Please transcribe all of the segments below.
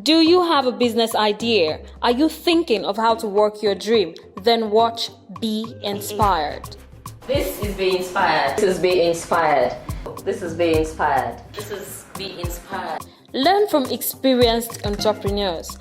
Do you have a business idea? Are you thinking of how to work your dream? Then watch Be Inspired. This is Be Inspired. This is Be Inspired. This is Be Inspired. This is Be Inspired. Learn from experienced entrepreneurs.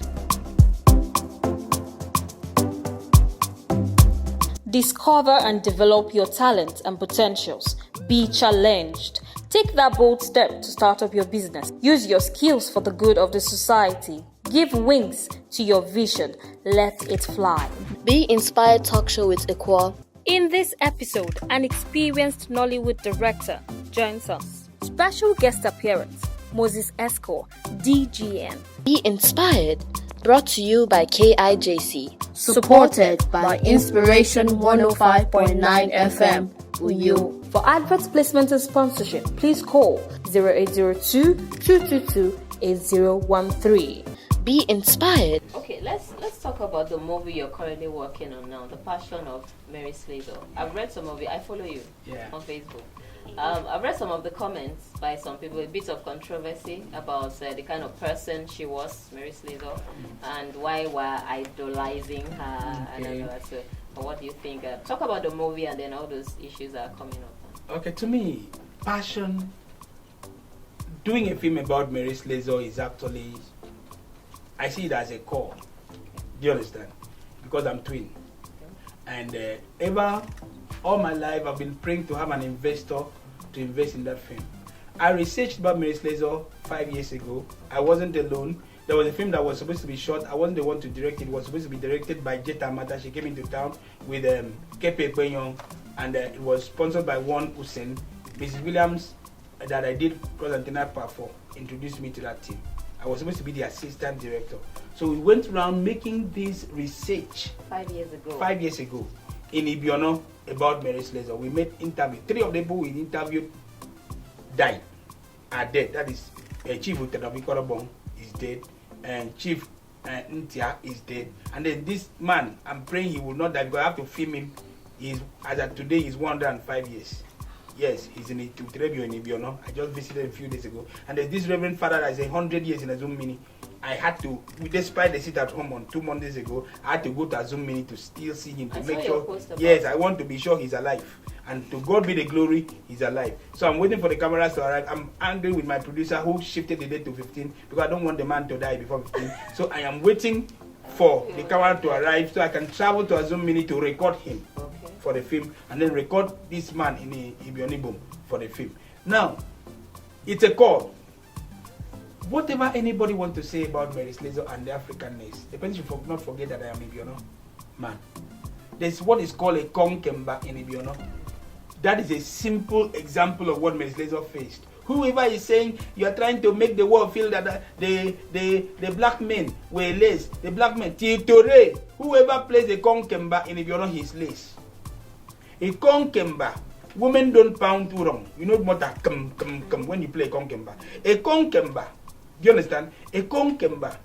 Discover and develop your talent and potentials. Be challenged. Take that bold step to start up your business. Use your skills for the good of the society. Give wings to your vision. Let it fly. Be Inspired talk show with Eskor. In this episode, an experienced Nollywood director joins us. Special guest appearance, Moses Eskor, DGN. Be Inspired, brought to you by KIJC. Supported by Inspiration 105.9 FM. Uyo. For advert placement and sponsorship, please call 0802 222 8013. Be Inspired. Okay, let's talk about the movie you're currently working on now, The Passion of Mary Slessor. I've read some of it. I follow you on Facebook. I've read some of the comments by some people, a bit of controversy about the kind of person she was, Mary Slessor, and why we're idolizing her. Okay. And all that. So, what do you think? Talk about the movie and then all those issues that are coming up. Okay, to me, passion, doing a film about Mary Slessor is actually, I see it as a call. Do you understand? Because I'm twin. And all my life I've been praying to have an investor to invest in that film. I researched about Mary Slessor 5 years ago. I wasn't alone. There was a film that was supposed to be shot. I wasn't the one to direct it. It was supposed to be directed by Jetta Mata. She came into town with Kepe Kwenyong, and it was sponsored by One Hussein. Mrs. Williams, that I did cross antenna part for, introduced me to that team. I was supposed to be the assistant director. So we went around making this research 5 years ago. 5 years ago in Ibiono about Mary Slessor. We made interview. 3 of the people we interviewed died, are dead. That is Chief Uterabi Korobong is dead, and Chief Ntia is dead. And then this man, I'm praying he will not die because I have to film him. As of today, he's 105 years. Yes, he's in Utrebio in Ibiono. I just visited a few days ago. And there's this Reverend Father that is 100 years in a Zoom mini. I had to, despite the sit at home on 2 Mondays ago, I had to go to a Zoom mini to still see him, to make sure. Yes, I want to be sure he's alive. And to God be the glory, he's alive. So I'm waiting for the cameras to arrive. I'm angry with my producer who shifted the date to 15 because I don't want the man to die before 15. So I am waiting for the camera to arrive so I can travel to a Zoom mini to record him for the film and then record this man in Ibionibum for the film. Now, it's a call. Whatever anybody wants to say about Mary Slessor and the Africanness, the person should not forget that I am Ibiono man. There's what is called a Konkemba in Ibiono. That is a simple example of what Mary Slessor faced. Whoever is saying you are trying to make the world feel that the black men were less, the black men, till today, whoever plays a Konkemba in Ibiono, he's less. A Konkemba, women don't pound too wrong. You know what a come when you play a Konkemba. A Konkemba, do you understand? A Konkemba.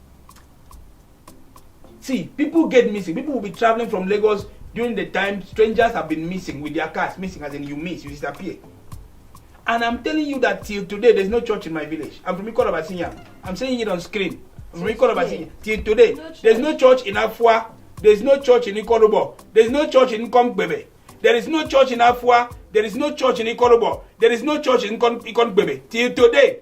See, people get missing. People will be traveling from Lagos during the time strangers have been missing with their cars, missing as in you miss, you disappear. And I'm telling you that till today, there's no church in my village. I'm from Ikorobasinya. I'm saying it on screen. I'm from Ikorobasinya. Till today, there's no church in Afua. There's no church in Ikorobo. There's no church in Konkbebe. There is no church in Afua. There is no church in Ikorobo. There is no church in Ikonkbebe. Till today.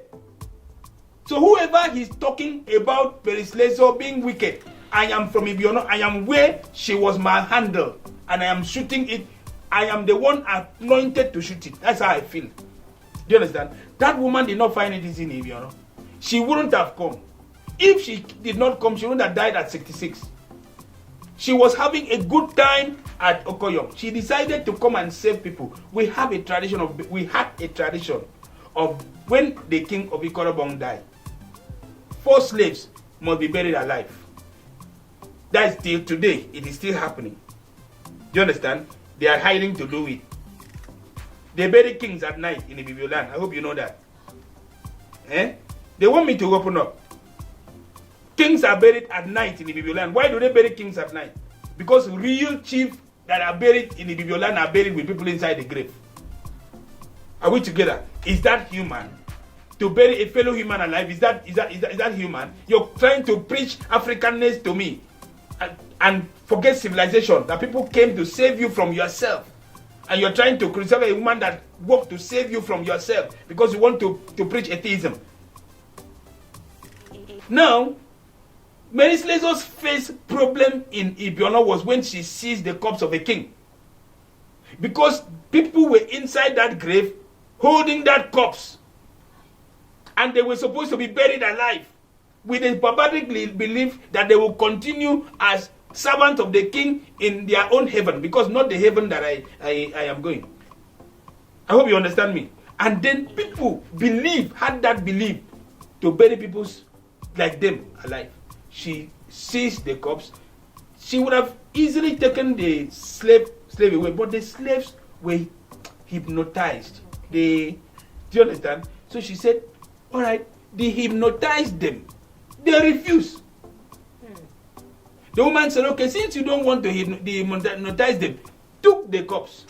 So whoever is talking about Mary Slessor being wicked, I am from Ibiono. I am where she was manhandled. And I am shooting it. I am the one anointed to shoot it. That's how I feel. Do you understand? That woman did not find it easy in Ibiono. She wouldn't have come. If she did not come, she wouldn't have died at 66. She was having a good time at Okoyom. She decided to come and save people. We had a tradition of when the king of Ikorobong died, 4 slaves must be buried alive. That is till today. It is still happening. Do you understand? They are hiding to do it. They bury kings at night in Ibibio land. I hope you know that. They want me to open up. Kings are buried at night in Ibibio land. Why do they bury kings at night? Because real chiefs that are buried in Ibibio land are buried with people inside the grave. Are we together? Is that human? to bury a fellow human alive. Is that human? You're trying to preach Africanness to me and forget civilization, that people came to save you from yourself. And you're trying to criticize a woman that worked to save you from yourself because you want to preach atheism. Now, Mary Slessor's first problem in Ibiono was when she sees the corpse of a king. Because people were inside that grave holding that corpse. And they were supposed to be buried alive with a barbaric belief that they will continue as servants of the king in their own heaven, because not the heaven that I am going. I hope you understand me. And then people had that belief to bury people like them alive. She sees the corpse. She would have easily taken the slave away, but the slaves were hypnotized. Do you understand? So she said, all right, they hypnotized them. They refused. The woman said, okay, since you don't want to hypnotize them, took the corpse.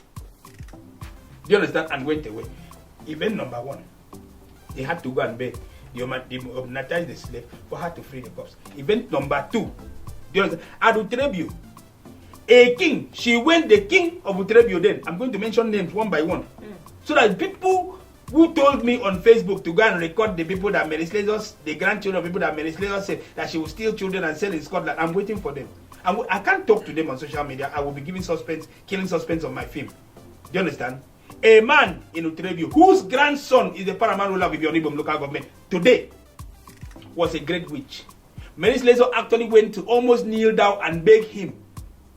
Do you understand? And went away. Event number 1, they had to go and beg. They hypnotized the slave for her to free the corpse. Event number 2, do you understand? At Utrebio, a king, the king of Utrebio then, I'm going to mention names one by one, so that people who told me on Facebook to go and record the people that Mary Slessor, the grandchildren of people that Mary Slessor said that she will steal children and sell in Scotland, I'm waiting for them. I can't talk to them on social media. I will be giving killing suspense on my film. Do you understand? A man in Utrebio whose grandson is the paramount ruler of Ibionibom local government today was a great witch. Mary Slessor actually went to almost kneel down and beg him.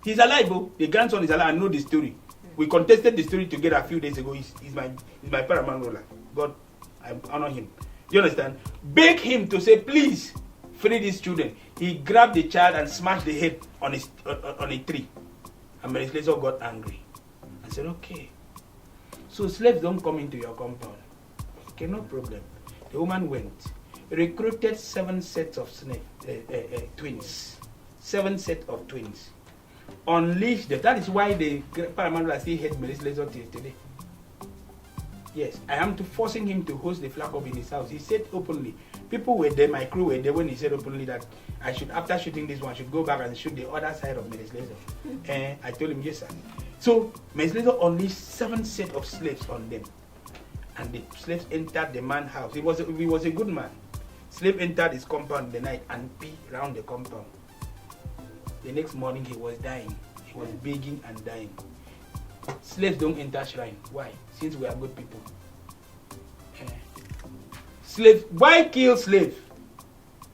He's alive, oh. The grandson is alive. I know the story. We contested the story together a few days ago. He's my paramount ruler. God, I honor him. Do you understand? Beg him to say, please, free these children. He grabbed the child and smashed the head on a tree. And Mary Slessor got angry and said, okay, so slaves don't come into your compound. Okay, no problem. The woman went, recruited 7 sets of twins. 7 sets of twins. Unleashed them. That is why the paramount ruler still hate Mary Slessor till today. Yes, I am forcing him to host the flag up in his house. He said openly. People were there, my crew were there when he said openly that I should, after shooting this one, I should go back and shoot the other side of Mary Slessor. And I told him, yes, sir. So Mary Slessor unleashed 7 sets of slaves on them. And the slaves entered the man's house. He was a good man. Slave entered his compound in the night and peed around the compound. The next morning he was dying. He was begging and dying. Slaves don't enter shrine. Why? Since we are good people. Slave. Why kill slave?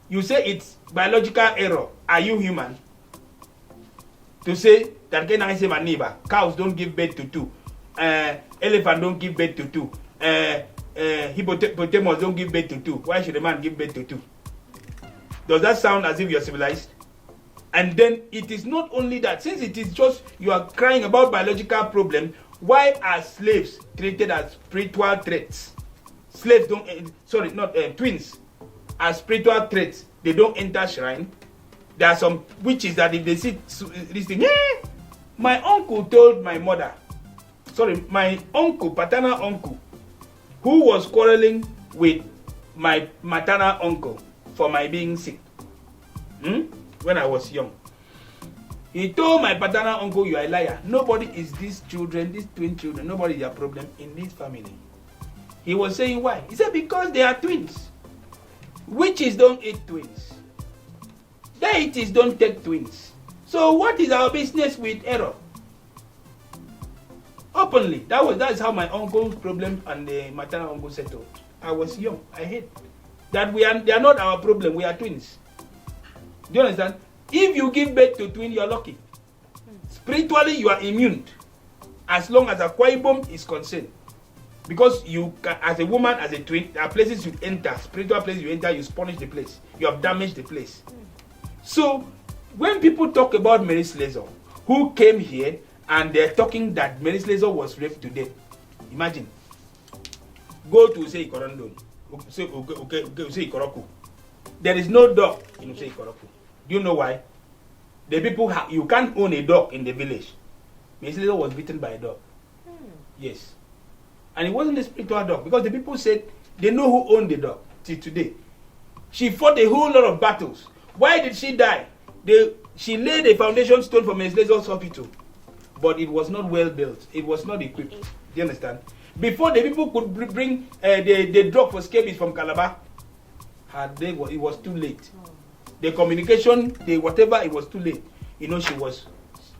You say it's biological error. Are you human? To say that cows don't give birth to 2. Elephant don't give birth to 2. Hippopotamus don't give birth to 2. Why should a man give birth to 2? Does that sound as if you're civilized? And then it is not only that, since it is just you are crying about biological problem, why are slaves treated as spiritual threats? Slaves don't, twins are spiritual threats. They don't enter shrine. There are some witches that if they see this thing, my uncle told my mother, my uncle, paternal uncle, who was quarreling with my maternal uncle for my being sick. When I was young. He told my paternal uncle, you are a liar. Nobody is these twin children, nobody is their problem in this family. He was saying why? He said because they are twins. Witches don't eat twins. Deities don't take twins. So what is our business with error? Openly. That is how my uncle's problem and the maternal uncle settled. I was young. I hate that they are not our problem. We are twins. Do you understand? If you give birth to twin, you are lucky. Spiritually, you are immune. As long as a Kwaibom is concerned. Because you can, as a woman, as a twin, there are places you enter, spiritual places you enter, you punish the place. You have damaged the place. So, when people talk about Mary Slessor, who came here and they're talking that Mary Slessor was raped to death, imagine. Go to say Ikorondon, say Ikoroku. There is no dog in Usei Ikoroku. Do you know why? The people you can't own a dog in the village. Mary Slessor was beaten by a dog. Yes. And it wasn't a spiritual dog because the people said They know who owned the dog till today. She fought a whole lot of battles. Why did she die? She laid a foundation stone for Mary Slessor's hospital, but it was not well built. It was not equipped. Do you understand? Before the people could bring the drug for scabies from Calabar, it was too late. The communication, whatever, it was too late. You know, she was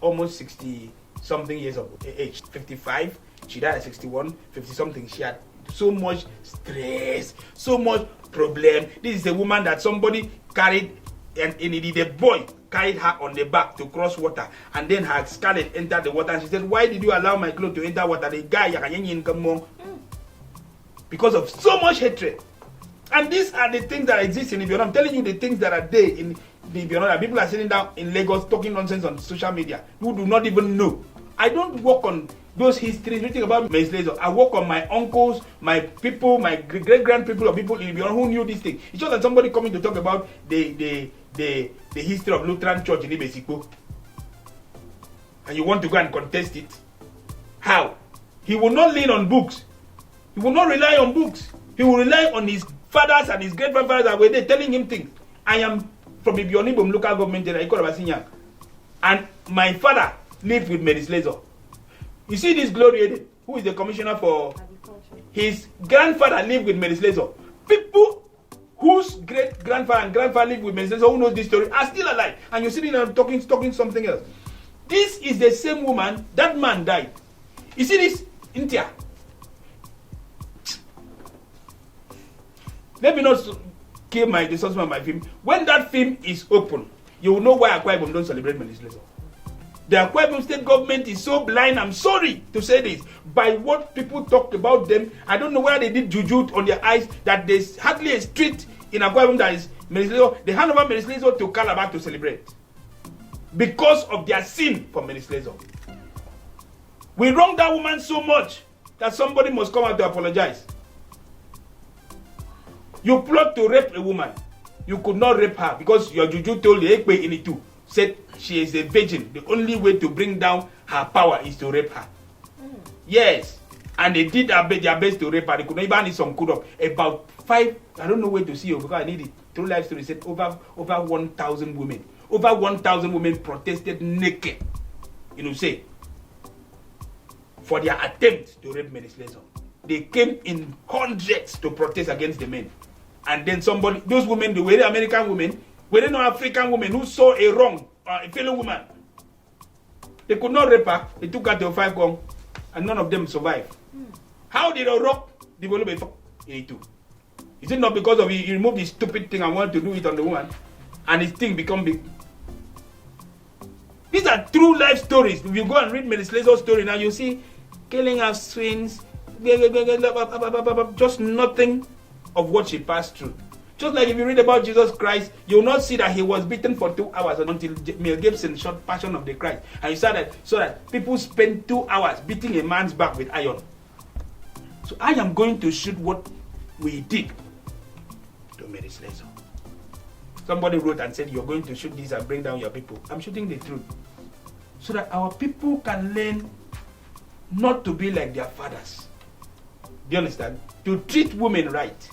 almost 60-something years of age. 55, she died at 61, 50-something. She had so much stress, so much problem. This is a woman that somebody carried, and the boy carried her on the back to cross water, and then her scarlet entered the water, and she said, why did you allow my clothes to enter water? The guy, because of so much hatred. And these are the things that exist in Ibiano. I'm telling you the things that are there in the Ibiano, that people are sitting down in Lagos talking nonsense on social media who do not even know. I don't work on those histories written about Mary Slesor. I work on my uncles, my people, my great-grandpeople of people in Ibiano who knew these things. It's just that somebody coming to talk about the history of Lutheran Church in Ibesikpo, and you want to go and contest it. How? He will not lean on books. He will not rely on books. He will rely on his fathers and his great-grandfathers that were there telling him things. I am from Ibionibom local government area, and my father lived with Mary Slesor. You see this Glory, who is the commissioner for agriculture? His grandfather lived with Mary Slesor. People whose great-grandfather and grandfather lived with Mary Slesor, who knows this story, are still alive. And you're sitting there talking something else. This is the same woman. That man died. You see this? India. Let me not kill the substance of my film. When that film is open, you will know why Akwa Ibom don't celebrate Mary Slesor. The Akwa Ibom state government is so blind, I'm sorry to say this, by what people talk about them. I don't know where they did juju on their eyes, that there's hardly a street in Akwa Ibom that is Mary Slesor. They hand over Mary Slesor to Calabar to celebrate because of their sin for Mary Slesor. We wronged that woman so much that somebody must come out to apologize. You plot to rape a woman. You could not rape her because your juju told the Ekpe Initu, said she is a virgin. The only way to bring down her power is to rape her. Yes. And they did their best to rape her. They could not even need some kudos. About 5, I don't know where to see you because I need it. True life story said over 1,000 women. Over 1,000 women protested naked. You know, say, for their attempt to rape Mary Slesor. They came in hundreds to protest against the men. And then those women, they were American women, were not African women who saw a wrong, a fellow woman. They could not rape her. They took her to a 5 gong, and none of them survived. How did O'Rourke develop a A2? Is it not because of he removed this stupid thing and wanted to do it on the woman, and his thing become big? These are true life stories. If you go and read Mary Slesor's story now, you see killing of twins, just nothing of what she passed through. Just like if you read about Jesus Christ, you will not see that he was beaten for 2 hours until Mel Gibson shot Passion of the Christ. And you saw that so that people spend 2 hours beating a man's back with iron. So I am going to shoot what we did to Mary Slesor. Somebody wrote and said, you're going to shoot this and bring down your people. I'm shooting the truth. So that our people can learn not to be like their fathers. Do you understand? To treat women right.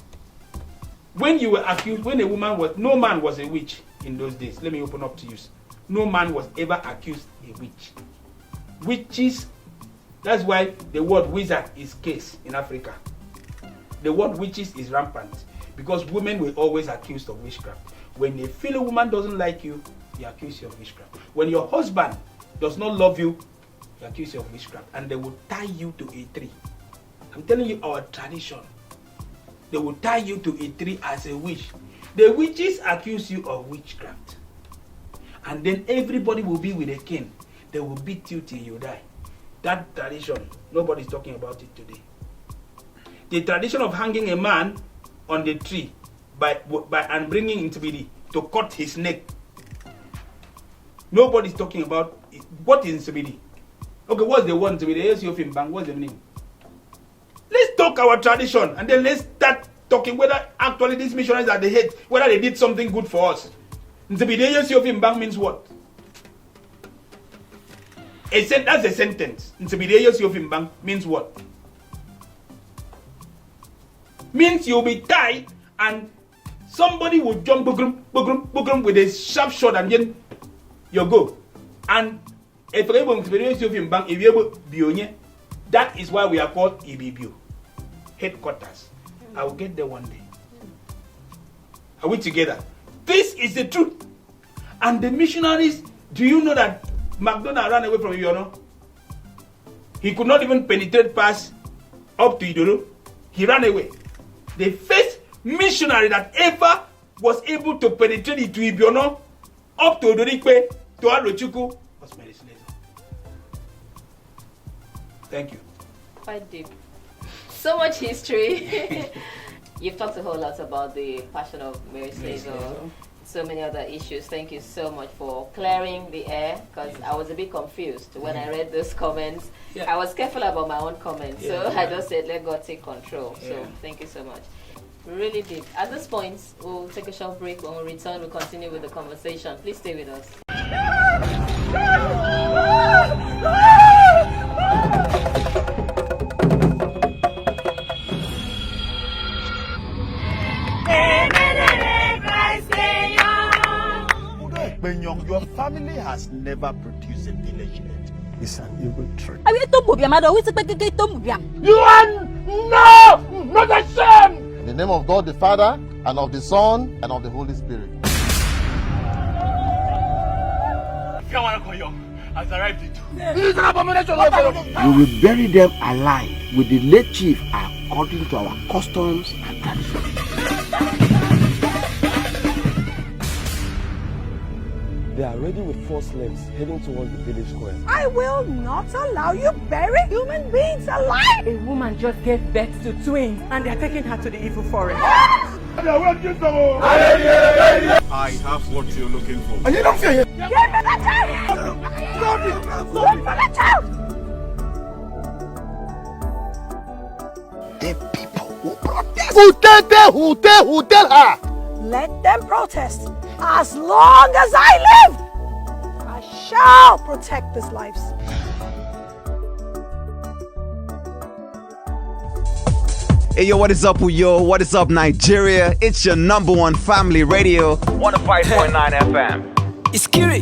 When you were accused, when a woman was, no man was a witch in those days. Let me open up to you. No man was ever accused a witch. Witches, that's why the word wizard is case in Africa. The word witches is rampant because women were always accused of witchcraft. When they feel a woman doesn't like you, they accuse you of witchcraft. When your husband does not love you, they accuse you of witchcraft, and they will tie you to a tree. I'm telling you our tradition. They will tie you to a tree as a witch. The witches accuse you of witchcraft. And then everybody will be with a cane. They will beat you till you die. That tradition, nobody's talking about it today. The tradition of hanging a man on the tree and bringing him to cut his neck. Nobody's talking about it. What is Nsibidi? Okay, what's the one Nsibidi? What's the name? Let's talk our tradition and then let's start talking whether actually these missionaries are the head, whether they did something good for us. Nsibidi means what? That's a sentence. Nsibidi means what? means you'll be tied and somebody will jump with a sharp shot and then you go. And if you're able to be that is why we are called EBBU, headquarters. I will get there one day. Are we together? This is the truth. And the missionaries, do you know that McDonald ran away from Ibiono? He could not even penetrate past up to Idoro. He ran away. The first missionary that ever was able to penetrate into Ibiono up to Odorikpe to Arochukwu was Mary Slessor. Thank you. Quite deep. So much history. You've talked a whole lot about the passion of Mary Slessor. So many other issues. Thank you so much for clearing the air, because I was a bit confused when I read those comments. I was careful about my own comments, so I just said let God take control. So thank you so much. Really deep. At this point, we'll take a short break. When we return, we'll continue with the conversation. Please stay with us. Your family has never produced a village yet. It's an evil trick. You are not ashamed! In the name of God the Father, and of the Son, and of the Holy Spirit. We will bury them alive with the late chief according to our customs and traditions. They are ready with 4 slaves heading towards the village square. I will not allow you bury human beings alive. A woman just gave birth to twins and they're taking her to the evil forest. I have what you're looking for. And you don't fear him. Give me the child! Look for the child! The people who protest. Who tell her? Let them protest. As long as I live, I shall protect these lives. Hey yo, what is up, yo? What is up, Nigeria? It's your #1 family radio, 105.9 FM. It's Kiri.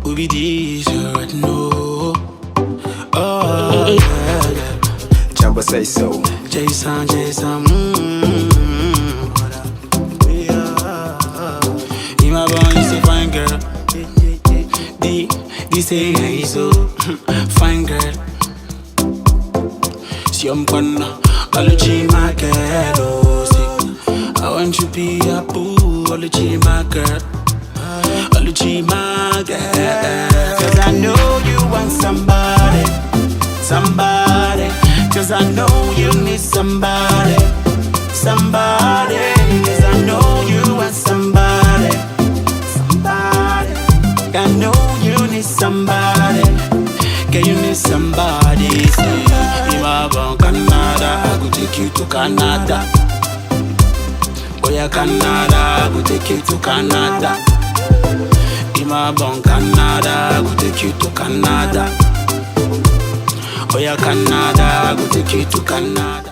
Ubi this, you already know. Oh, Jumbo say so. Jason. My boy is a fine girl. This ain't so fine girl. See I'm gonna ology my girl. I want you to be a boo. Ology my girl. Ology my girl. Cause I know you want somebody. Cause I know you need somebody. Cause I know you want somebody. I know you need somebody. Can you need somebody? Say, if I'm from Canada, I go take you to Canada. Oh yeah, Canada, I go take you to Canada. If I'm from Canada, I go take you to Canada. Oh yeah, Canada, I go take you to Canada.